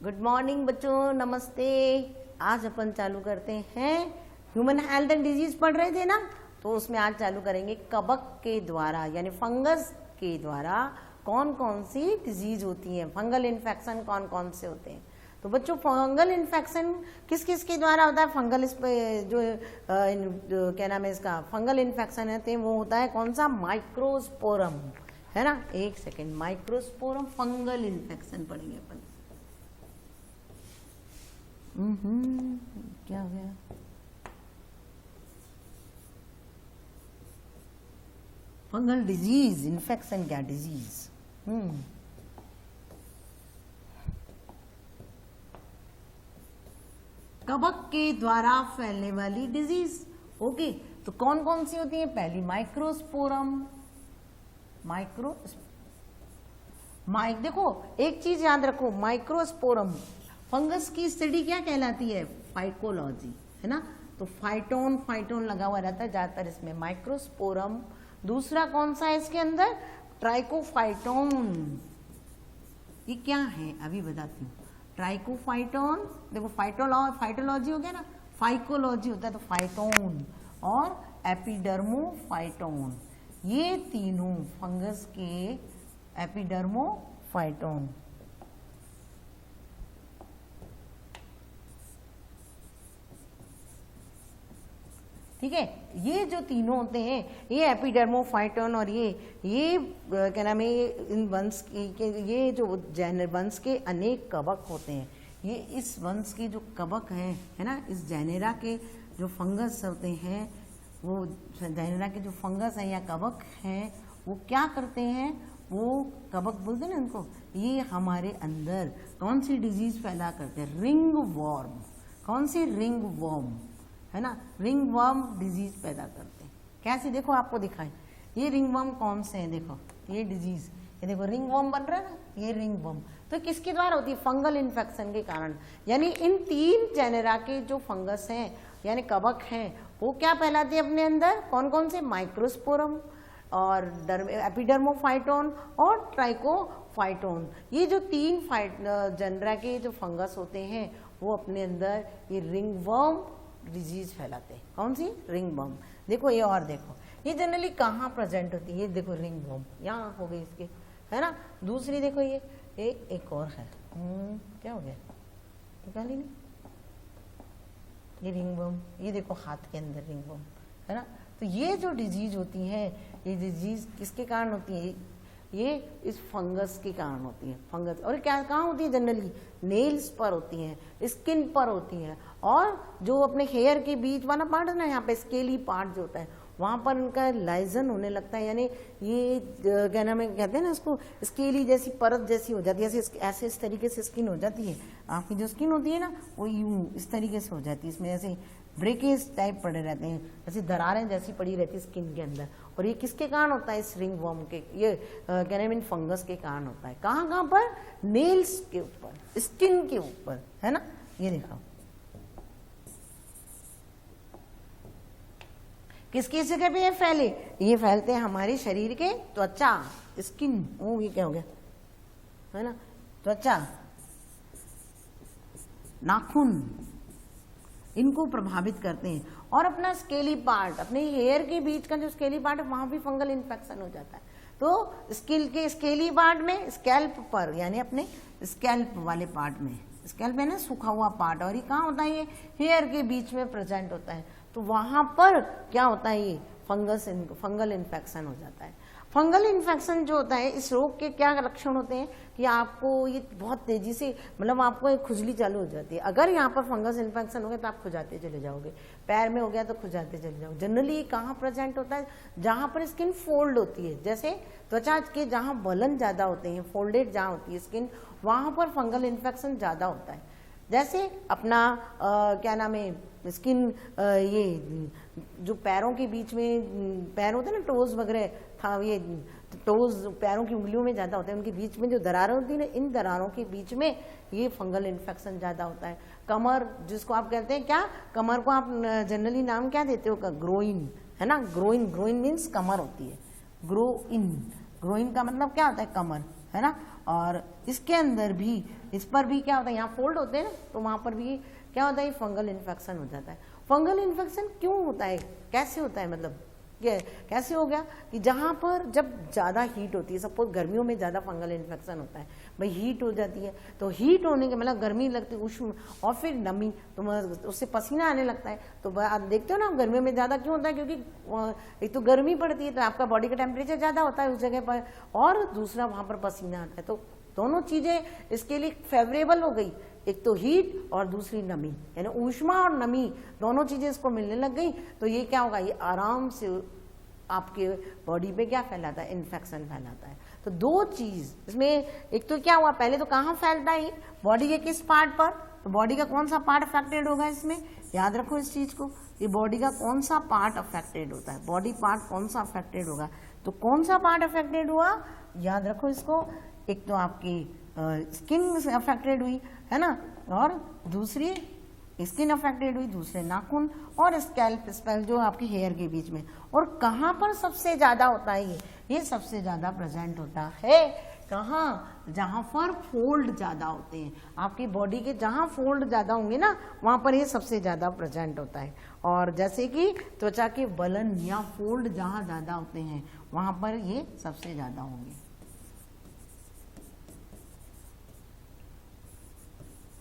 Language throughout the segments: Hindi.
गुड मॉर्निंग बच्चों, नमस्ते। आज अपन चालू करते हैं ह्यूमन हेल्थ एंड डिजीज पढ़ रहे थे ना, तो उसमें आज चालू करेंगे कवक के द्वारा यानी फंगस के द्वारा कौन कौन सी डिजीज होती है, फंगल इन्फेक्शन कौन कौन से होते हैं। तो बच्चों फंगल इन्फेक्शन किस किस के द्वारा होता है? फंगल इस पे जो क्या नाम है इसका फंगल इन्फेक्शन है वो होता है कौन सा? माइक्रोस्पोरम, है ना। एक सेकेंड, माइक्रोस्पोरम फंगल इन्फेक्शन पढ़ेंगे अपन। क्या हो गया? फंगल डिजीज इन्फेक्शन क्या डिजीज? कवक के द्वारा फैलने वाली डिजीज। ओके, तो कौन कौन सी होती है? पहली माइक्रोस्पोरम। देखो एक चीज याद रखो, माइक्रोस्पोरम फंगस की स्टडी क्या कहलाती है? फाइकोलॉजी, है ना। तो फाइटोन लगा हुआ रहता है ज्यादातर इसमें, माइक्रोस्पोरम। दूसरा कौन सा है इसके अंदर? ट्राइकोफाइटोन। ये क्या है अभी बताती हूँ। ट्राइकोफाइटोन, देखो फाइटोलॉजी हो गया ना, फाइकोलॉजी होता है तो फाइटोन और एपिडर्मोफाइटोन, ये तीनों फंगस के एपिडर्मोफाइटोन। ठीक है, ये जो तीनों होते हैं ये एपिडर्मोफाइटोन और ये क्या नाम है, इन वंश के ये जो वंश के अनेक कवक होते हैं, ये इस वंश के जो कवक हैं, है ना, इस जेनेरा के जो फंगस होते हैं, वो जेनेरा के जो फंगस हैं या कवक हैं, वो क्या करते हैं? वो कवक बोलते हैं ना उनको, ये हमारे अंदर कौन सी डिजीज पैदा करते हैं? Ringworm. कौन सी? रिंग वॉर्म, है ना। रिंग वर्म डिजीज पैदा करते हैं। कैसे? देखो आपको दिखाएं, ये रिंग वर्म कौन से हैं? देखो ये डिजीज, ये देखो रिंग वर्म बन रहा है ना, ये रिंग वर्म तो किसके द्वारा होती है? फंगल इन्फेक्शन के कारण। यानी इन तीन जेनेरा के जो फंगस हैं यानी कवक हैं, वो क्या फैलाते हैं अपने अंदर? कौन कौन से? माइक्रोस्पोरम और एपिडर्मोफाइटोन और ट्राइकोफाइटोन। ये जो तीन जेनेरा के जो फंगस होते हैं वो अपने अंदर ये रिंग वर्म डिजीज फैलाते हैं। कौन सी? Ring worm. देखो ये, और देखो ये जनरली कहाँ प्रेजेंट होती है? ये देखो रिंग वर्म यहाँ हो गई इसके, है ना। दूसरी देखो ये एक और है, क्या हो गया? निकाली नहीं, ये रिंग वर्म, ये देखो हाथ के अंदर रिंग वर्म, है ना। तो ये जो डिजीज होती है, ये डिजीज किसके कारण होती है? ये इस फंगस के कारण होती है। फंगस और क्या कहाँ होती है? जनरली नेल्स पर होती हैं, स्किन पर होती हैं, और जो अपने हेयर के बीच वाला पार्ट है ना, यहाँ पे स्केली पार्ट जो होता है, वहाँ पर उनका लाइजन होने लगता है। यानी ये क्या नाम है, कहते हैं ना इसको, स्केली जैसी परत जैसी हो जाती है, ऐसे इस तरीके से स्किन हो जाती है। आपकी जो स्किन होती है ना, वो यूं इस तरीके से हो जाती है, इसमें ऐसे ब्रेकेज टाइप पड़े रहते हैं, ऐसी दरारें जैसी पड़ी रहती है स्किन के अंदर। और ये किसके कारण होता है? इस रिंग वर्म के, ये क्या नाम है, फंगस के कारण होता है। कहाँ कहाँ पर? नेल्स के ऊपर, स्किन के ऊपर, है ना। ये देखो किसकी जगह पे ये फैले? ये फैलते हैं हमारे शरीर के त्वचा, स्किन। ओ ये क्या हो गया, है ना, त्वचा, नाखून, इनको प्रभावित करते हैं। और अपना स्केली पार्ट, अपने हेयर के बीच का जो स्केली पार्ट है, वहां भी फंगल इन्फेक्शन हो जाता है। तो स्केली पार्ट में, स्कैल्प पर, यानी अपने स्कैल्प वाले पार्ट में, स्कैल्प है ना, सूखा हुआ पार्ट, और ये कहाँ होता है? ये हेयर के बीच में प्रेजेंट होता है। तो वहां पर क्या होता है? ये फंगल इन्फेक्शन हो जाता है। फंगल इन्फेक्शन जो होता है, इस रोग के क्या लक्षण होते हैं कि आपको ये बहुत तेजी से, मतलब आपको एक खुजली चालू हो जाती है। अगर यहाँ पर फंगस इन्फेक्शन हो गया तो आप खुजाते चले जाओगे, पैर में हो गया तो खुजाते चले जाओगे। जनरली कहाँ प्रेजेंट होता है? जहाँ पर स्किन फोल्ड होती है, जैसे त्वचा के जहाँ बलन ज्यादा होते हैं, फोल्डेड जहाँ होती है स्किन, वहां पर फंगल इन्फेक्शन ज्यादा होता है। जैसे अपना क्या नाम है, स्किन, ये जो पैरों के बीच में पैर होते हैं ना, टोज वगैरह था, ये टोज पैरों की उंगलियों में ज्यादा होते हैं, उनके बीच में जो दरारें होती है ना, इन दरारों के बीच में ये फंगल इन्फेक्शन ज्यादा होता है। कमर, जिसको आप कहते हैं क्या, कमर को आप जनरली नाम क्या देते हो? ग्रोइन, है ना। ग्रोइन मीन्स कमर होती है। ग्रोइन का मतलब क्या होता है? कमर, है ना। और इसके अंदर भी, इस पर भी क्या होता है, यहाँ फोल्ड होते हैं ना, तो वहाँ पर भी क्या होता है, फंगल इन्फेक्शन हो जाता है। फंगल इन्फेक्शन क्यों होता है, कैसे होता है, मतलब कैसे हो गया कि जहाँ पर जब ज़्यादा हीट होती है, सपोज गर्मियों में ज़्यादा फंगल इन्फेक्शन होता है, भाई हीट हो जाती है, तो हीट होने के मतलब गर्मी लगती है, उष्ण, और फिर नमी, तो उससे पसीना आने लगता है। तो आप देखते हो ना गर्मियों में ज़्यादा क्यों होता है, क्योंकि एक तो गर्मी पड़ती है तो आपका बॉडी का टेम्परेचर ज़्यादा होता है उस जगह पर, और दूसरा वहाँ पर पसीना आता है। तो दोनों चीज़ें इसके लिए फेवरेबल हो गई, एक तो हीट और दूसरी नमी, यानी ऊष्मा और नमी दोनों चीजें इसको मिलने लग गई, तो ये क्या होगा, ये आराम से आपके बॉडी पे क्या फैलाता है, इन्फेक्शन फैलाता है। तो दो चीज इसमें, एक तो क्या हुआ, पहले तो कहाँ फैलता है, बॉडी के किस पार्ट पर, तो बॉडी का कौन सा पार्ट अफेक्टेड होगा इसमें, याद रखो इस चीज को, ये बॉडी का कौन सा पार्ट अफेक्टेड होता है, बॉडी पार्ट कौन सा अफेक्टेड होगा, तो कौन सा पार्ट अफेक्टेड हुआ, याद रखो इसको, एक तो आपकी स्किन अफेक्टेड हुई, है ना, और दूसरी स्किन अफेक्टेड हुई, दूसरे नाखून, और स्कैल्प स्पेल जो आपके हेयर के बीच में। और कहाँ पर सबसे ज्यादा होता है ये सबसे ज्यादा प्रेजेंट होता है कहाँ, जहाँ पर फोल्ड ज्यादा होते हैं, आपकी बॉडी के जहाँ फोल्ड ज्यादा होंगे ना, वहाँ पर ये सबसे ज्यादा प्रेजेंट होता है। और जैसे कि त्वचा के बलन या फोल्ड जहाँ ज्यादा होते हैं, वहाँ पर ये सबसे ज्यादा होंगे।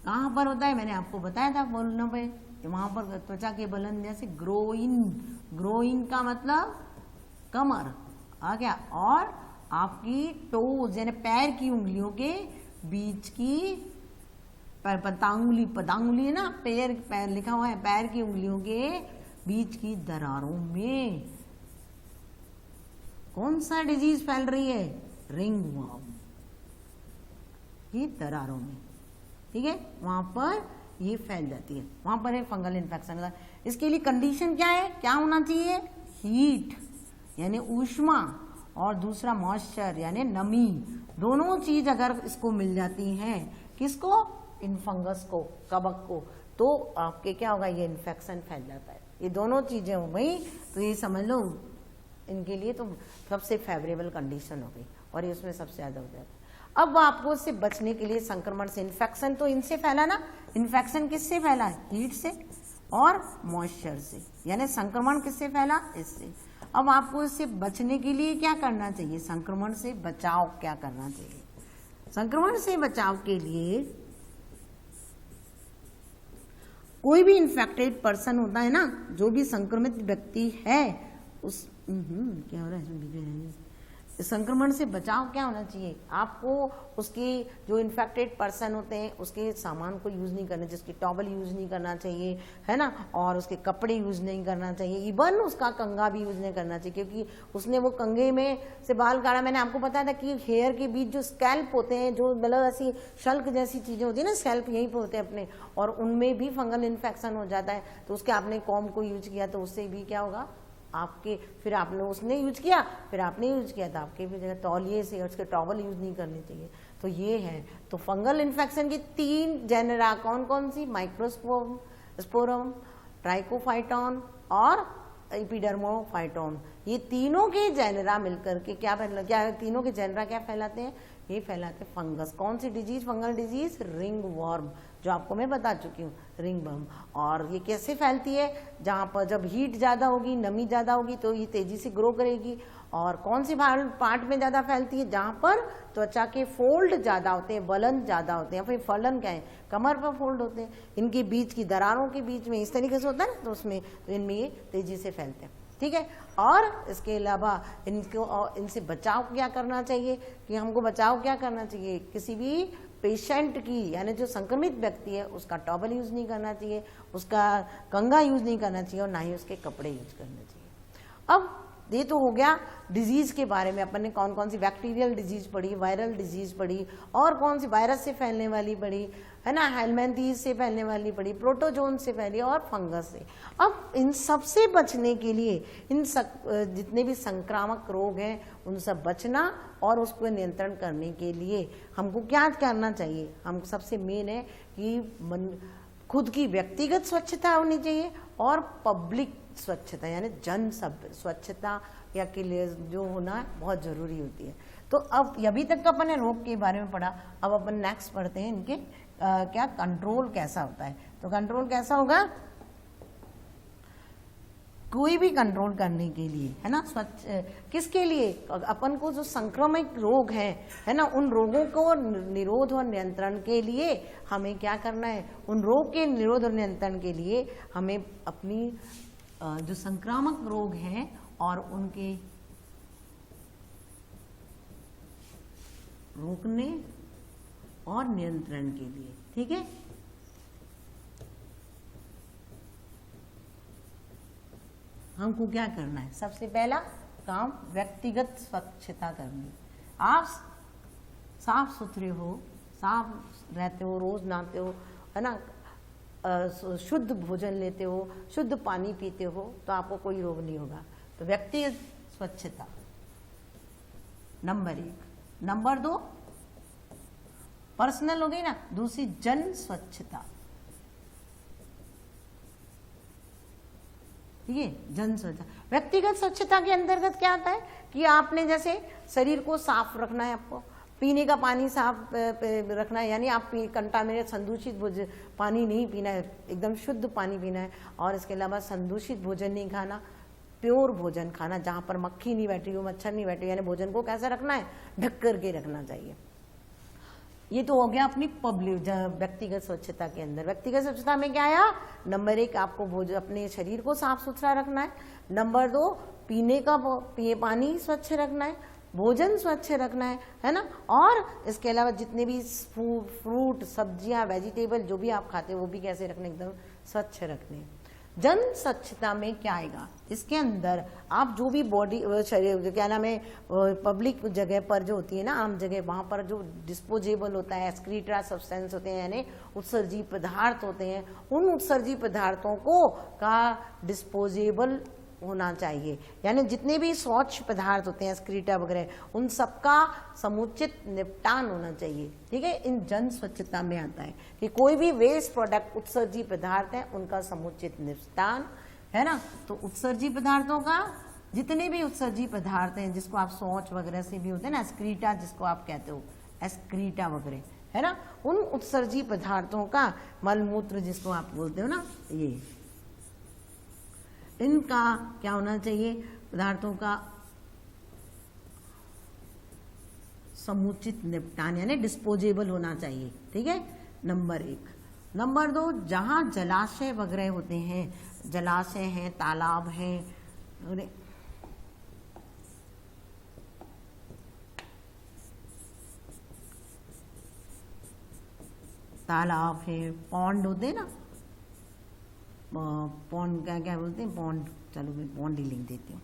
कहाँ पर होता है, मैंने आपको बताया था बोलने पे, वहां पर त्वचा के बलन, जैसे ग्रोइन, ग्रोइन का मतलब कमर आ गया, और आपकी टोज यानी पैर की उंगलियों के बीच की, पदांगुली है ना, पैर लिखा हुआ है, पैर की उंगलियों के बीच की दरारों में कौन सा डिजीज फैल रही है, रिंगवर्म की दरारों में, ठीक है, वहां पर ये फैल जाती है, वहां पर एक फंगल इन्फेक्शन होता है। इसके लिए कंडीशन क्या है, क्या होना चाहिए, हीट यानी ऊष्मा, और दूसरा मॉइस्चर यानी नमी, दोनों चीज अगर इसको मिल जाती हैं, किसको, इन फंगस को, कवक को, तो आपके क्या होगा, ये इन्फेक्शन फैल जाता है। ये दोनों चीजें हो गई, तो ये समझ लो इनके लिए तो सबसे फेवरेबल कंडीशन हो गई, और ये उसमें सबसे ज्यादा हो जाता है। अब आपको इससे बचने के लिए, संक्रमण से, इन्फेक्शन तो इनसे फैला ना, इन्फेक्शन किससे फैला है, हीट से और मॉइस्चर से, यानी संक्रमण किससे फैला, इससे। अब आपको इससे बचने के लिए क्या करना चाहिए, संक्रमण से बचाव क्या करना चाहिए, संक्रमण से बचाव के लिए कोई भी इन्फेक्टेड पर्सन होता है ना, जो भी संक्रमित व्यक्ति है, उस क्या हो रहा है, संक्रमण से बचाव क्या होना चाहिए, आपको उसके जो इन्फेक्टेड पर्सन होते हैं उसके सामान को यूज नहीं करना चाहिए, उसकी टॉवल यूज नहीं करना चाहिए, है ना, और उसके कपड़े यूज नहीं करना चाहिए, इवन उसका कंघा भी यूज नहीं करना चाहिए, क्योंकि उसने वो कंघे में से बाल काढ़ा। मैंने आपको बताया था कि हेयर के बीच जो स्कैल्प होते हैं, जो मतलब ऐसी शल्क जैसी चीजें होती है ना, स्कैल्प यहीं पर होते हैं अपने, और उनमें भी फंगल इन्फेक्शन हो जाता है, तो उसके आपने कॉम्ब को यूज किया तो उससे भी क्या होगा, आपके, फिर आपने उसने यूज किया, फिर आपने यूज किया, तो आपके भी जगह तौलिए से उसके टॉवल यूज नहीं करनी चाहिए। तो ये है, तो फंगल इन्फेक्शन की 3 जेनेरा कौन कौन सी, माइक्रोस्पोरम, ट्राइकोफाइटॉन और एपिडर्मोफाइटॉन, ये तीनों के जेनेरा मिलकर के क्या तीनों के जेनेरा क्या फैलाते हैं, ये फैलाते हैं फंगस। कौन सी disease, fungal disease, ringworm, जो आपको मैं बता चुकी हूँ, रिंग वर्म। और ये कैसे फैलती है, जहाँ पर जब हीट ज़्यादा होगी, नमी ज़्यादा होगी, तो ये तेजी से ग्रो करेगी। और कौन सी पार्ट में ज़्यादा फैलती है, जहाँ पर त्वचा के फोल्ड ज़्यादा होते हैं, बलन ज़्यादा होते हैं, फिर फलन क्या है, कमर पर फोल्ड होते हैं, इनके बीच की दरारों के बीच में इस तरीके से होता है ना, तो उसमें, तो इनमें ये तेजी से फैलते हैं, ठीक है। और इसके अलावा इनसे बचाव क्या करना चाहिए, कि हमको बचाव क्या करना चाहिए, किसी भी पेशेंट की, यानी जो संक्रमित व्यक्ति है, उसका टॉवल यूज नहीं करना चाहिए, उसका कंघा यूज नहीं करना चाहिए, और ना ही उसके कपड़े यूज करने चाहिए। अब ये तो हो गया डिजीज के बारे में, अपन ने कौन कौन सी बैक्टीरियल डिजीज पढ़ी, वायरल डिजीज पढ़ी, और कौन सी वायरस से फैलने वाली पढ़ी, है ना, हेलमिंथेस से फैलने वाली पढ़ी, प्रोटोजोन से फैली, और फंगस से। अब इन सब से बचने के लिए, जितने भी संक्रामक रोग हैं उन सब बचना और उसको नियंत्रण करने के लिए हमको क्या करना चाहिए, हम सबसे मेन है कि खुद की व्यक्तिगत स्वच्छता होनी चाहिए, और पब्लिक स्वच्छता यानी जन सब स्वच्छता या के लिए जो होना बहुत जरूरी होती है। तो तो अब अभी तक अपन ने रोग के बारे में पढ़ा, अब अपन नेक्स्ट पढ़ते हैं इनके क्या कंट्रोल कैसा होता है। तो कंट्रोल कैसा होगा, कोई भी कंट्रोल करने के लिए, है ना, स्वच्छ किसके लिए, अपन को जो संक्रामक रोग है ना, उन रोगों को निरोध और नियंत्रण के लिए हमें क्या करना है, उन रोग के निरोध और नियंत्रण के लिए हमें अपनी जो संक्रामक रोग हैं और उनके रोकने और नियंत्रण के लिए, ठीक है, हमको क्या करना है, सबसे पहला काम व्यक्तिगत स्वच्छता करनी। आप साफ सुथरे हो, साफ रहते हो, रोज नहाते हो, है ना, शुद्ध भोजन लेते हो, शुद्ध पानी पीते हो, तो आपको कोई रोग नहीं होगा। तो व्यक्तिगत स्वच्छता नंबर 1। नंबर 2 पर्सनल हो गई ना, दूसरी जन स्वच्छता, ठीक है, जन स्वच्छता। व्यक्तिगत स्वच्छता के अंतर्गत क्या आता है कि आपने जैसे शरीर को साफ रखना है, आपको पीने का पानी साफ रखना है, यानी आप कंटामिनेट संदूषित पानी नहीं पीना है, एकदम शुद्ध पानी पीना है। और इसके अलावा संदूषित भोजन नहीं खाना, प्योर भोजन खाना, जहाँ पर मक्खी नहीं बैठी हो, मच्छर नहीं बैठे, यानी भोजन को कैसे रखना है, ढक करके रखना चाहिए। ये तो हो गया अपनी पब्लिक व्यक्तिगत स्वच्छता के अंदर। व्यक्तिगत स्वच्छता में क्या आया, नंबर 1 आपको भोजन अपने शरीर को साफ सुथरा रखना है, नंबर 2 पीने का पानी स्वच्छ रखना है, भोजन स्वच्छ रखना है ना, और इसके अलावा जितने भी फ्रूट सब्जियां वेजिटेबल जो भी आप खाते हो वो भी कैसे रखने, एकदम स्वच्छ रखने। जन स्वच्छता में क्या आएगा, इसके अंदर आप जो भी बॉडी शरीर क्या नाम है, पब्लिक जगह पर जो होती है ना, आम जगह, वहाँ पर जो डिस्पोजेबल होता है, एक्सक्रीटा सब्सटेंस होते हैं, यानी उत्सर्जी पदार्थ होते हैं, उन उत्सर्जी पदार्थों को का डिस्पोजेबल होना चाहिए, यानी जितने भी स्वच्छ पदार्थ होते हैं एक्सक्रीटा वगैरह, उन सबका समुचित निपटान होना चाहिए, ठीक है। इन जन स्वच्छता में आता है कि कोई भी वेस्ट प्रोडक्ट उत्सर्जी पदार्थ है उनका समुचित निपटान, है ना। तो उत्सर्जी पदार्थों का, जितने भी उत्सर्जी पदार्थ हैं जिसको आप शौच वगैरह से भी होते हैं ना, एक्सक्रीटा जिसको आप कहते हो, एक्सक्रीटा वगैरह, है ना, उन उत्सर्जी पदार्थों का, मलमूत्र जिसको आप बोलते हो ना, ये इनका क्या होना चाहिए, पदार्थों का समुचित निपटान, यानी डिस्पोजेबल होना चाहिए, ठीक है, नंबर 1। नंबर 2 जहां जलाशय वगैरह होते हैं, जलाशय हैं, तालाब हैं, तालाब है, पॉन्ड होते हैं ना, पॉन्ड क्या क्या बोलते हैं, पॉन्ड, चलो मैं पॉन्ड ही लिख देती हूँ,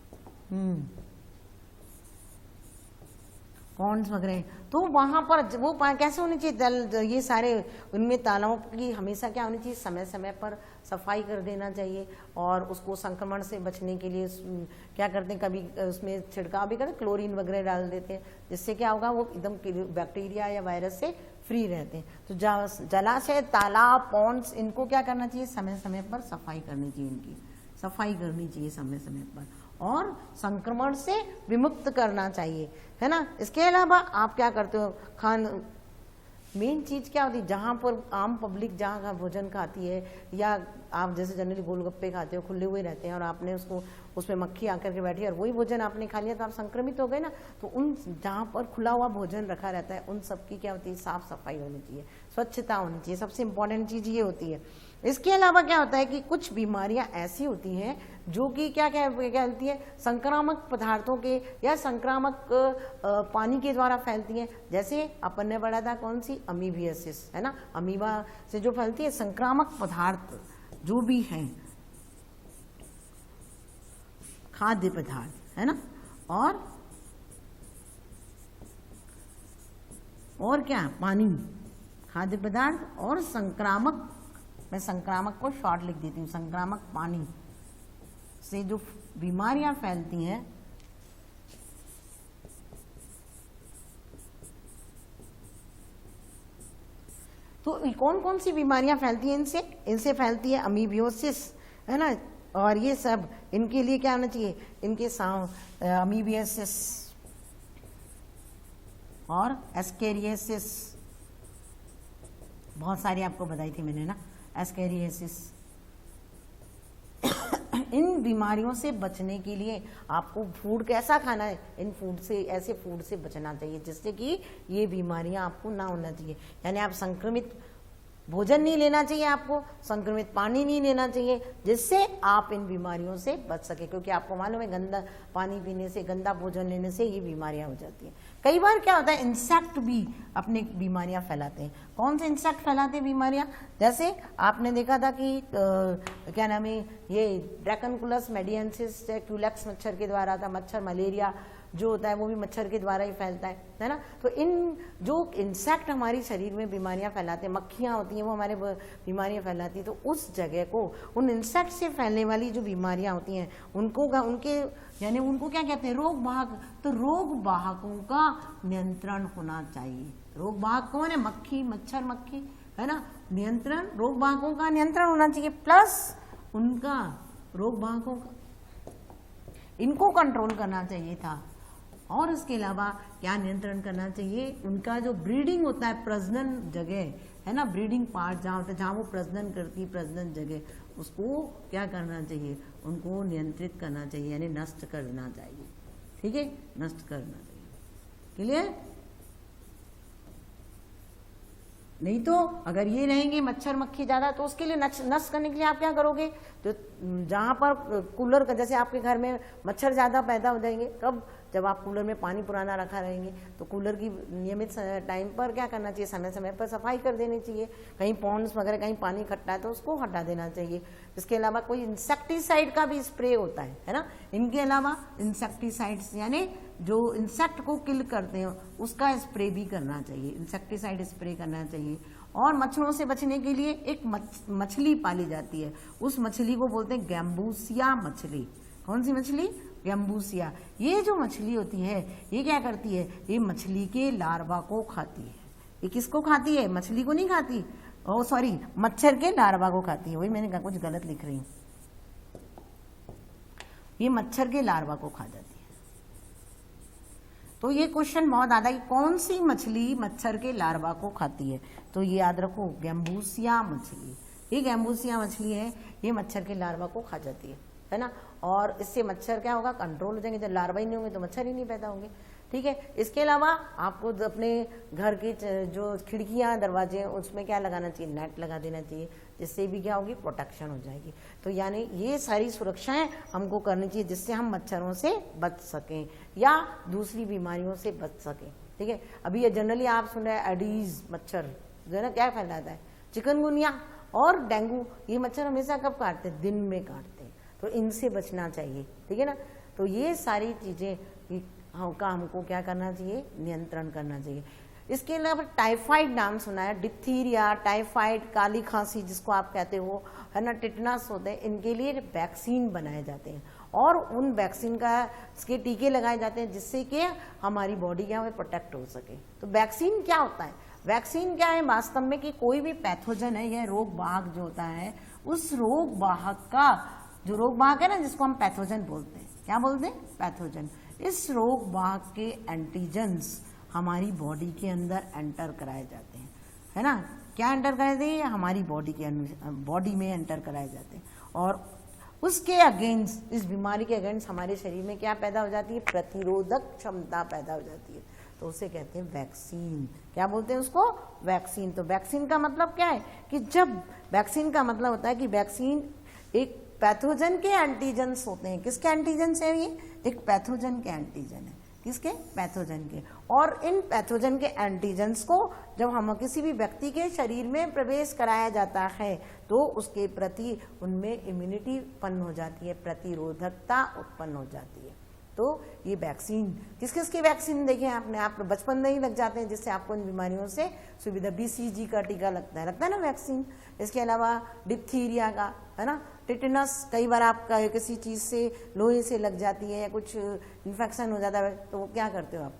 पॉन्ड्स वगैरह, तो वहाँ पर वो कैसे होनी चाहिए, ये सारे उनमें तालाबों की हमेशा क्या होनी चाहिए, समय समय पर सफाई कर देना चाहिए, और उसको संक्रमण से बचने के लिए क्या करते हैं, कभी उसमें छिड़काव भी करते, क्लोरीन वगैरह डाल देते हैं, जिससे क्या होगा, वो एकदम बैक्टीरिया या वायरस से फ्री रहते हैं। तो जलाशय, तालाब, पॉन्ड्स, इनको क्या करना चाहिए, समय समय पर सफाई करनी चाहिए, इनकी सफाई करनी चाहिए समय समय पर, और संक्रमण से विमुक्त करना चाहिए, है ना। इसके अलावा आप क्या करते हो, मेन चीज क्या होती है, जहाँ पर आम पब्लिक जहाँ का भोजन खाती है, या आप जैसे जनरली गोलगप्पे खाते हो, खुले हुए रहते हैं, और आपने उसको, उसमें मक्खी आकर के बैठी और वही भोजन आपने खा लिया, तो आप संक्रमित हो गए ना। तो उन जहाँ पर खुला हुआ भोजन रखा रहता है, उन सब की क्या होती है, साफ सफाई होनी चाहिए, स्वच्छता होनी चाहिए, सबसे इंपॉर्टेंट चीज ये होती है। इसके अलावा क्या होता है कि कुछ बीमारियां ऐसी होती हैं जो कि क्या क्या फैलती है, संक्रामक पदार्थों के या संक्रामक पानी के द्वारा फैलती हैं। जैसे अपन ने पढ़ा था कौन सी, अमीबियासिस, है ना, अमीबा से जो फैलती है, संक्रामक पदार्थ जो भी हैं, खाद्य पदार्थ, है ना, और क्या, पानी, खाद्य पदार्थ और संक्रामक, मैं संक्रामक को शॉर्ट लिख देती हूँ, संक्रामक पानी से जो बीमारियां फैलती हैं, तो कौन कौन सी बीमारियां फैलती हैं इनसे फैलती है अमीबियोसिस, है ना, और ये सब इनके लिए क्या होना चाहिए, इनके अमीबियोसिस, और एस्केरियासिस, बहुत सारी आपको बताई थी मैंने ना, एस्केरियासिस। इन बीमारियों से बचने के लिए आपको फूड कैसा खाना है, इन फूड से, ऐसे फूड से बचना चाहिए जिससे कि ये बीमारियां आपको ना होना चाहिए। यानी आप संक्रमित भोजन नहीं लेना चाहिए, आपको संक्रमित पानी नहीं लेना चाहिए, जिससे आप इन बीमारियों से बच सके। क्योंकि आपको मालूम है गंदा पानी पीने से, गंदा भोजन लेने से ये बीमारियां हो जाती हैं। कई बार क्या होता है, इंसेक्ट भी अपने बीमारियां फैलाते हैं। कौन से इंसेक्ट फैलाते हैं बीमारियां? जैसे आपने देखा था कि क्या नाम है, ये ड्रैकनकुलस मेडियंसिस क्यूलेक्स मच्छर के द्वारा था। मच्छर मलेरिया जो होता है वो भी मच्छर के द्वारा ही फैलता है ना। तो इन जो इंसेक्ट हमारे शरीर में बीमारियां फैलाते हैं, मक्खियां होती हैं वो हमारे बीमारियां फैलाती हैं, तो उस जगह को, उन इंसेक्ट से फैलने वाली जो बीमारियां होती हैं उनको उनके यानी उनको क्या कहते हैं, रोग वाहक। तो रोग वाहकों का नियंत्रण होना चाहिए। रोग वाहक कौन है? मक्खी, मच्छर, मक्खी, है ना। नियंत्रण, रोग वाहकों का नियंत्रण होना चाहिए, प्लस उनका रोग वाहकों का, इनको कंट्रोल करना चाहिए था। और इसके अलावा क्या नियंत्रण करना चाहिए? उनका जो ब्रीडिंग होता है, प्रजनन जगह है ना, ब्रीडिंग पार्ट जहाँ होता है, जहाँ वो प्रजनन करती है, प्रजनन जगह, उसको क्या करना चाहिए? उनको नियंत्रित करना चाहिए, यानी नष्ट करना चाहिए। ठीक है, नष्ट करना चाहिए। क्लियर? नहीं तो अगर ये रहेंगे मच्छर मक्खी ज्यादा, तो उसके लिए नष्ट करने के लिए आप क्या करोगे? जो जहां पर कूलर का, जैसे आपके घर में मच्छर ज्यादा पैदा हो जाएंगे, कब? जब आप कूलर में पानी पुराना रखा रहेंगे, तो कूलर की नियमित टाइम पर क्या करना चाहिए? समय समय पर सफाई कर देनी चाहिए। कहीं पॉन्ड्स वगैरह कहीं पानी इकट्ठा है तो उसको हटा देना चाहिए। इसके अलावा कोई इंसेक्टिसाइड का भी स्प्रे होता है ना। इनके अलावा इंसेक्टिसाइड्स यानी जो इंसेक्ट को किल करते हैं उसका स्प्रे भी करना चाहिए, इंसेक्टिसाइड स्प्रे करना चाहिए। और मच्छरों से बचने के लिए एक मछली पाली जाती है, उस मछली को बोलते हैं गैम्बूसिया मछली। कौन सी मछली? गैम्बूसिया। ये जो मछली होती है ये क्या करती है? ये मछली के लार्वा को खाती है। ये किसको खाती है? मछली को नहीं खाती, ओ सॉरी, मच्छर के लार्वा को खाती है। वही मैंने कहा, कुछ गलत लिख रही हूँ। ये मच्छर के लार्वा को खा जाती है। तो ये क्वेश्चन बहुत आता है कि कौन सी मछली मच्छर के लार्वा को खाती है? तो ये याद रखो, गैम्बूसिया मछली। ये गैम्बूसिया मछली है, ये मच्छर के लार्वा को खा जाती है ना। और इससे मच्छर क्या होगा? कंट्रोल हो जाएंगे। जब लार्वा ही नहीं होंगे तो मच्छर ही नहीं पैदा होंगे। ठीक है। इसके अलावा आपको अपने घर की जो खिड़कियां दरवाजे हैं उसमें क्या लगाना चाहिए? नेट लगा देना चाहिए, जिससे भी क्या होगी? प्रोटेक्शन हो जाएगी। तो यानी ये सारी सुरक्षाएं हमको करनी चाहिए जिससे हम मच्छरों से बच सकें या दूसरी बीमारियों से बच सकें। ठीक है। अभी ये जनरली आप सुन रहे हैं एडीज मच्छर जो है ना, क्या फैलाता है? चिकनगुनिया और डेंगू। ये मच्छर हमेशा कब काटते हैं? दिन में काटते हैं। तो इनसे बचना चाहिए। ठीक है ना। तो ये सारी चीजें का हमको क्या करना चाहिए? नियंत्रण करना चाहिए। इसके अलावा टाइफाइड नाम सुना है, डिप्थीरिया, टाइफाइड, काली खांसी जिसको आप कहते हो, है ना, टिटनस होते हैं, इनके लिए वैक्सीन बनाए जाते हैं और उन वैक्सीन का इसके टीके लगाए जाते हैं जिससे कि हमारी बॉडी क्या है? प्रोटेक्ट हो सके। तो वैक्सीन क्या होता है? वैक्सीन क्या है वास्तव में? कि कोई भी पैथोजन है या रोग वाहक जो होता है, उस रोग वाहक का, जो रोग वाहक है ना, जिसको हम पैथोजन बोलते हैं, क्या बोलते हैं? पैथोजन। इस रोग वाहक के एंटीजेंस हमारी बॉडी के अंदर एंटर कराए जाते हैं, है ना। क्या एंटर कराए जाते हैं? हमारी बॉडी में एंटर कराए जाते हैं और उसके अगेंस्ट, इस बीमारी के अगेंस्ट हमारे शरीर में क्या पैदा हो जाती है? प्रतिरोधक क्षमता पैदा हो जाती है। तो उसे कहते हैं वैक्सीन। क्या बोलते हैं उसको? वैक्सीन। तो वैक्सीन का मतलब क्या है? कि जब वैक्सीन का मतलब होता है कि वैक्सीन एक पैथोजन के एंटीजेंस होते हैं। किसके एंटीजेंस है ये? एक पैथोजन के एंटीजन है। किसके? पैथोजन के। और इन पैथोजन के एंटीजेंस को जब हम किसी भी व्यक्ति के शरीर में प्रवेश कराया जाता है तो उसके प्रति उनमें इम्यूनिटी उत्पन्न हो जाती है, प्रतिरोधकता उत्पन्न हो जाती है। तो ये वैक्सीन, किस किस की वैक्सीन देखें आपने? आप बचपन में ही लग जाते हैं जिससे आपको इन बीमारियों से सुविधा। BCG का टीका लगता है ना वैक्सीन। इसके अलावा डिप्थीरिया का, है ना, टिटनस, कई बार आपका किसी चीज़ से, लोहे से लग जाती है या कुछ इन्फेक्शन हो जाता है तो वो क्या करते हो आप?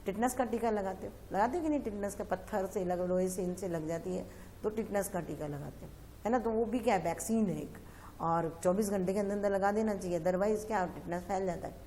टिटनस का टीका लगाते हो कि नहीं? टिटनस का पत्थर से लोहे से इनसे लग जाती है तो टिटनस का टीका लगाते हो, है ना। तो वो भी क्या है? वैक्सीन है एक, और 24 घंटे के अंदर अंदर लगा देना चाहिए, अदरवाइज क्या टिटनस फैल जाता है।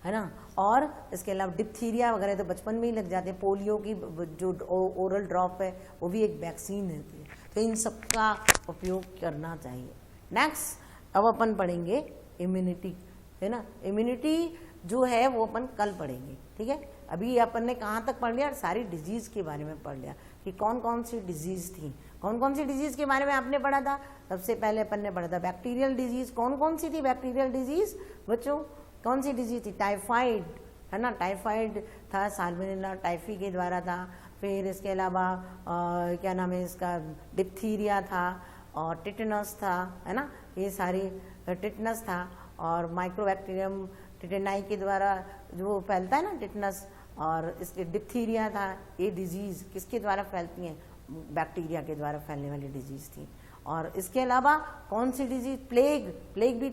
है ना। और इसके अलावा डिप्थीरिया वगैरह तो बचपन में ही लग जाते हैं, पोलियो की जो ओरल ड्रॉप है वो भी एक वैक्सीन रहती है, तो इन सब का उपयोग करना चाहिए। नेक्स्ट अब अपन पढ़ेंगे इम्यूनिटी, है ना। इम्यूनिटी जो है वो अपन कल पढ़ेंगे, ठीक है। अभी अपन ने कहाँ तक पढ़ लिया, सारी डिजीज के बारे में पढ़ लिया कि कौन कौन सी डिजीज थी, कौन कौन सी डिजीज के बारे में आपने पढ़ा था। सबसे पहले अपन ने पढ़ा था बैक्टीरियल डिजीज, कौन कौन सी थी बैक्टीरियल डिजीज बच्चों, कौन सी डिजीज थी, टाइफाइड, है ना, टाइफाइड था, साल्मोनेला टाइफी के द्वारा था। फिर इसके अलावा क्या नाम है इसका, डिप्थीरिया था और टिटनस था, है ना, ये सारी टिटनस था। और माइक्रोबैक्टीरियम टिटेनाई के द्वारा जो फैलता है ना टिटनस, और इसके डिप्थीरिया था। ये डिजीज किसके द्वारा फैलती हैं, बैक्टीरिया के द्वारा फैलने वाली डिजीज थी। और इसके अलावा कौन सी डिजीज, प्लेग भी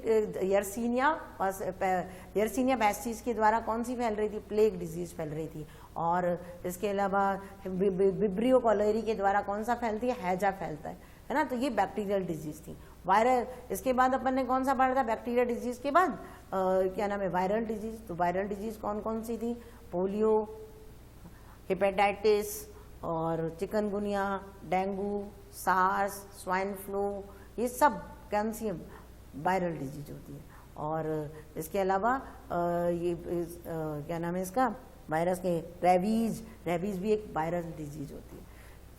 यर्सीनिया बैस्टिस के द्वारा कौन सी फैल रही थी, प्लेग डिजीज फैल रही थी। और इसके अलावा विब्रियो कॉलेरी के द्वारा कौन सा फैलती है, हैजा फैलता है ना। तो ये बैक्टीरियल डिजीज थी। वायरल, इसके बाद अपन ने कौन सा पढ़ा था, बैक्टीरियल डिजीज के बाद क्या नाम है, वायरल डिजीज। तो वायरल डिजीज कौन कौन सी थी, पोलियो, हेपेटाइटिस और chikungunya, dengue, SARS, swine flu, ये सब कौन सी वायरल डिजीज होती है। और इसके अलावा ये क्या नाम है इसका, वायरस के रेबीज भी एक वायरल डिजीज होती है।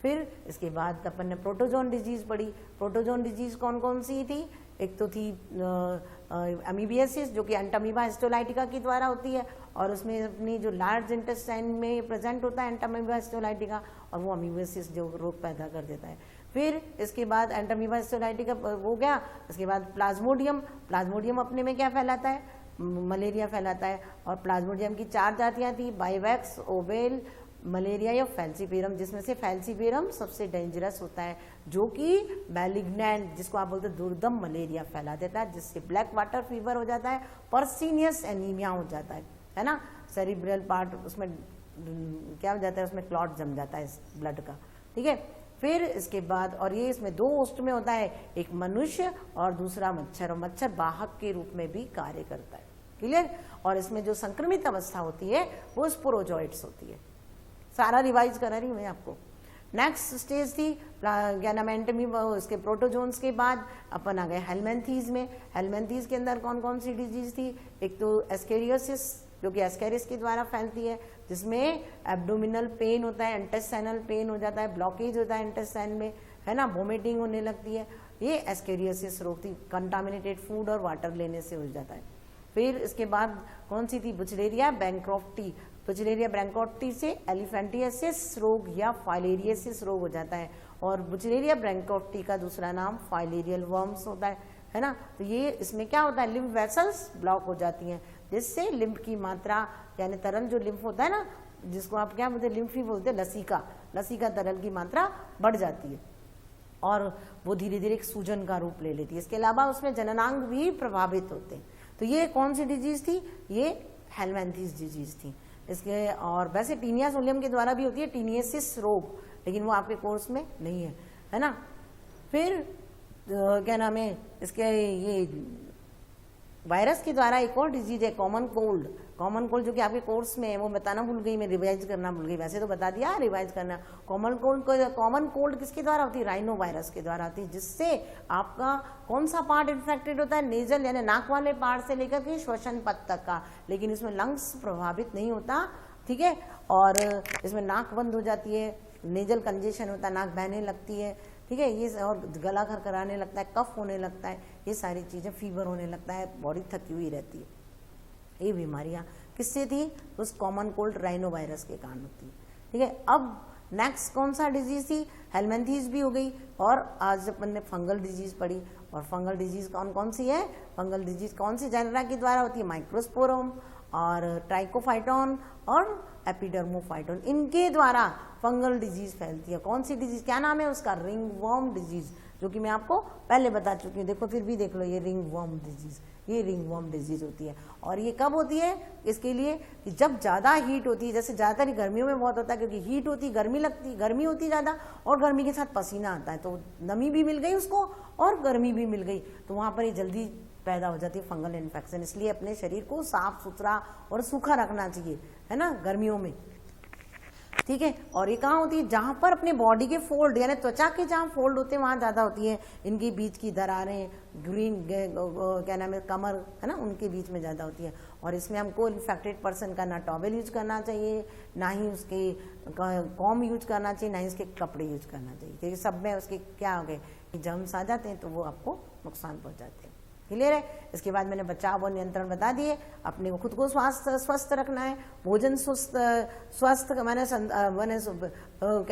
फिर इसके बाद अपन ने प्रोटोजोन डिजीज पढ़ी। प्रोटोजोन डिजीज कौन कौन सी थी, एक तो थी अमीबियासिस जो कि एंटामीबा हिस्टोलाइटिका के द्वारा होती है, और उसमें अपनी जो लार्ज इंटेस्टाइन में प्रेजेंट होता है एंटामीबा हिस्टोलाइटिका, और वो अमीबियासिस जो रोग पैदा कर देता है। फिर इसके बाद एंटामीबा हिस्टोलाइटिका हो गया, इसके बाद प्लाज्मोडियम अपने में क्या फैलाता है, मलेरिया फैलाता है। और प्लाज्मोडियम की 4 जातियां थी, बाइवैक्स, ओवेल, मलेरिया या फैल्सीपेरम, जिसमें से फैल्सीपेरम सबसे डेंजरस होता है, जो कि मैलिग्नेंट, जिसको आप बोलते हैं दुर्दम मलेरिया फैला देता है, जिससे ब्लैक वाटर फीवर हो जाता है, पर्सीनियस एनीमिया हो जाता है ना। सेरिब्रल पार्ट उसमें क्या हो जाता है, उसमें क्लॉट जम जाता है ब्लड का, ठीक है। फिर इसके बाद, और ये इसमें 2 होस्ट में होता है, एक मनुष्य और दूसरा मच्छर, और मच्छर वाहक के रूप में भी कार्य करता है, क्लियर। और इसमें जो संक्रमित अवस्था होती है वो स्पोरोजोइट्स होती है। सारा रिवाइज करा रही हूँ मैं आपको। नेक्स्ट स्टेज थी क्या नाम है, इसके प्रोटोजोन्स के बाद अपन आ गए हेलमेंथीज में। हेलमेंथीज के अंदर कौन कौन सी डिजीज थी, एक तो एस्केरियोसिस जो कि एस्केरिस के द्वारा फैलती है, जिसमें एब्डोमिनल पेन होता है, इंटेस्टाइनल पेन हो जाता है, ब्लॉकेज होता है इंटेस्टाइन में, है ना, वोमिटिंग होने लगती है। ये एस्केरियोसिस रोग थी, कंटामिनेटेड फूड और वाटर लेने से हो जाता है। फिर इसके बाद कौन सी थी, बुचलेरिया बैंक्रॉफ्टी। बुचलेरिया बैंक्रॉफ्टी से एलिफेंटियासिस रोग या फाइलेरियासिस रोग हो जाता है, और बुचलेरिया बैंक्रॉफ्टी का दूसरा नाम फाइलेरियल वर्म्स होता है ना। तो ये इसमें क्या होता है, लिम्फ वेसल्स ब्लॉक हो जाती हैं, जिससे लिम्फ की मात्रा, यानी तरल जो लिम्फ होता है ना, जिसको आप क्या बोलते हैं, लिम्फी बोलते हैं, लसीका तरल की मात्रा बढ़ जाती है, और वो धीरे धीरे एक सूजन का रूप ले लेती है। इसके अलावा उसमें जननांग भी प्रभावित होते हैं। तो ये कौन सी डिजीज थी, ये हेलमेंथीज डिजीज थी इसके। और वैसे टीनिया सोलियम के द्वारा भी होती है टीनियसिस रोग, लेकिन वो आपके कोर्स में नहीं है ना। फिर क्या नाम है इसके, ये वायरस के द्वारा एक और डिजीज है कॉमन कोल्ड जो कि आपके कोर्स में है, वो बताना भूल गई मैं, रिवाइज करना भूल गई, वैसे तो बता दिया, रिवाइज करना। कॉमन कोल्ड किसके द्वारा होती है, राइनो वायरस के द्वारा होती है, जिससे आपका कौन सा पार्ट इन्फेक्टेड होता है, नेजल यानी नाक वाले पार्ट से लेकर के श्वसन पथ तक का, लेकिन इसमें लंग्स प्रभावित नहीं होता, ठीक है। और इसमें नाक बंद हो जाती है, नेजल कंजेशन होता है, नाक बहने लगती है, ठीक है, ये, और गला खरखराने लगता है, कफ होने लगता है, ये सारी चीज़ें, फीवर होने लगता है, बॉडी थकी हुई रहती है। ये बीमारियां किससे थी, उस कॉमन कोल्ड राइनो वायरस के कारण होती है, ठीक है। अब नेक्स्ट कौन सा डिजीज थी, हेलमेंथीज भी हो गई, और आज अपन ने फंगल डिजीज पढ़ी। और फंगल डिजीज कौन कौन सी है, फंगल डिजीज कौन सी जेनरा के द्वारा होती है, माइक्रोस्पोरम और ट्राइकोफाइटोन और एपिडर्मोफाइटोन, इनके द्वारा फंगल डिजीज फैलती है। कौन सी डिजीज, क्या नाम है उसका, रिंग वर्म डिजीज, जो कि मैं आपको पहले बता चुकी हूँ, देखो फिर भी देख लो, ये रिंग वर्म डिजीज, ये रिंग वर्म डिजीज होती है। और ये कब होती है, इसके लिए कि जब ज़्यादा हीट होती है, जैसे ज़्यादातर गर्मियों में बहुत होता है, क्योंकि हीट होती, गर्मी होती ज़्यादा, और गर्मी के साथ पसीना आता है, तो नमी भी मिल गई उसको और गर्मी भी मिल गई, तो वहाँ पर ये जल्दी पैदा हो जाती है फंगल इन्फेक्शन। इसलिए अपने शरीर को साफ सुथरा और सूखा रखना चाहिए, है ना, गर्मियों में, ठीक है। और ये कहाँ होती है, जहां पर अपने बॉडी के फोल्ड यानी त्वचा के जहां फोल्ड होते हैं वहां ज्यादा होती है। इनके बीच की दरारें, ग्रीन क्या नाम है, कमर, है ना, उनके बीच में ज्यादा होती है। और इसमें हमको इन्फेक्टेड पर्सन का ना टॉवेल यूज करना चाहिए, ना ही उसके कॉम यूज करना चाहिए, ना ही उसके कपड़े यूज करना चाहिए, क्योंकि सब में उसके क्या हो गए, जर्म्स आ जाते हैं तो वो आपको नुकसान पहुंचाते हैं। क्लियर है। इसके बाद मैंने बचाव और नियंत्रण बता दिए। अपने को खुद को स्वस्थ रखना है, भोजन स्वस्थ मैंने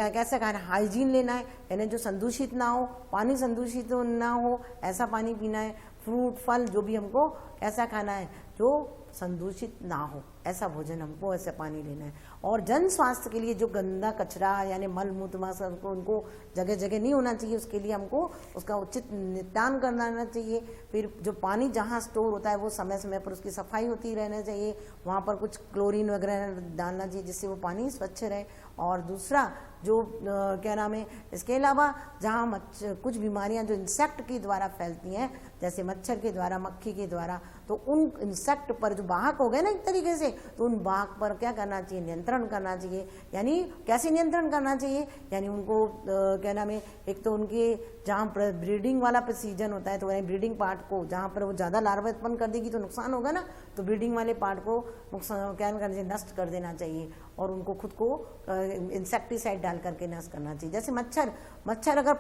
कैसे खाना, हाइजीन लेना है, यानी जो संदूषित ना हो, पानी संदूषित ना हो, ऐसा पानी पीना है। फ्रूट फल जो भी हमको ऐसा खाना है जो संदूषित ना हो, ऐसा भोजन हमको, ऐसा पानी लेना है। और जन स्वास्थ्य के लिए जो गंदा कचरा यानी मल मूत्र उनको जगह जगह नहीं होना चाहिए, उसके लिए हमको उसका उचित निपटान करना चाहिए। फिर जो पानी जहाँ स्टोर होता है वो समय समय पर उसकी सफाई होती रहना चाहिए, वहाँ पर कुछ क्लोरीन वगैरह डालना चाहिए जिससे वो पानी स्वच्छ रहे। और दूसरा जो क्या नाम है, इसके अलावा जहाँ कुछ बीमारियाँ जो इंसेक्ट के द्वारा फैलती हैं, जैसे मच्छर के द्वारा, मक्खी के द्वारा, तो उन इंसेक्ट पर जो वाहक हो गए ना एक तरीके से, तो उन वाहक पर क्या करना चाहिए, नियंत्रण करना चाहिए। यानी कैसे नियंत्रण करना चाहिए, यानी उनको क्या नाम है, एक तो उनके जहाँ पर ब्रीडिंग वाला सीजन होता है तो ब्रीडिंग पार्ट को जहाँ पर वो ज़्यादा लार्वा उत्पन्न कर देगी तो नुकसान होगा ना, तो ब्रीडिंग वाले पार्ट को नुकसान क्या करना चाहिए, नष्ट कर देना चाहिए। और उनको खुद को इंसेक्टिसाइड डाल करके नष्ट करना चाहिए। जैसे मच्छर अगर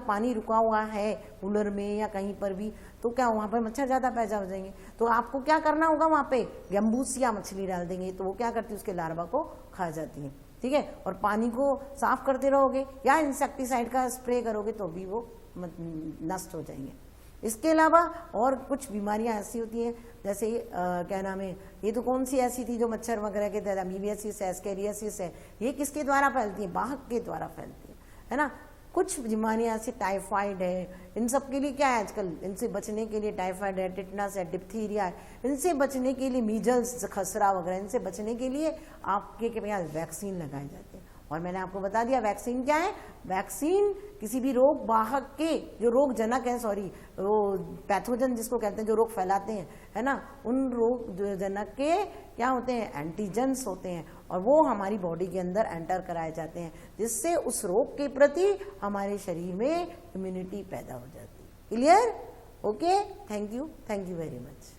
पानी रुका हुआ है कूलर में या कहीं पर भी, तो क्या वहाँ पर मच्छर ज़्यादा पैदा हो जाएंगे। तो आपको क्या करना होगा, वहाँ पे गैम्बूसिया मछली डाल देंगे तो वो क्या करती है, उसके लार्वा को खा जाती है, ठीक है। और पानी को साफ करते रहोगे या इंसेक्टिसाइड का स्प्रे करोगे तो भी वो नष्ट हो जाएंगे। इसके अलावा और कुछ बीमारियां ऐसी होती हैं, जैसे क्या नाम है, ये तो कौन सी ऐसी थी जो मच्छर वगैरह के द्वारा, अमीबियासिस है, एस्केरियासिस है, ये किसके द्वारा फैलती है, वाहक के द्वारा फैलती है ना। कुछ बीमारियां ऐसी टाइफाइड है, इन सब के लिए क्या है आजकल, इनसे बचने के लिए टाइफाइड है, टिटनस है, डिप्थीरिया है, इनसे बचने के लिए मीजल्स, खसरा वगैरह, इनसे बचने के लिए आपके पास वैक्सीन लगाए जाते हैं। और मैंने आपको बता दिया वैक्सीन क्या है, वैक्सीन किसी भी रोग वाहक के, जो रोग जनक है, वो पैथोजन जिसको कहते हैं, जो रोग फैलाते हैं, है ना, उन रोग जनक के क्या होते हैं, एंटीजेंस होते हैं, और वो हमारी बॉडी के अंदर एंटर कराए जाते हैं, जिससे उस रोग के प्रति हमारे शरीर में इम्यूनिटी पैदा हो जाती है। Clear? Okay, thank you very much.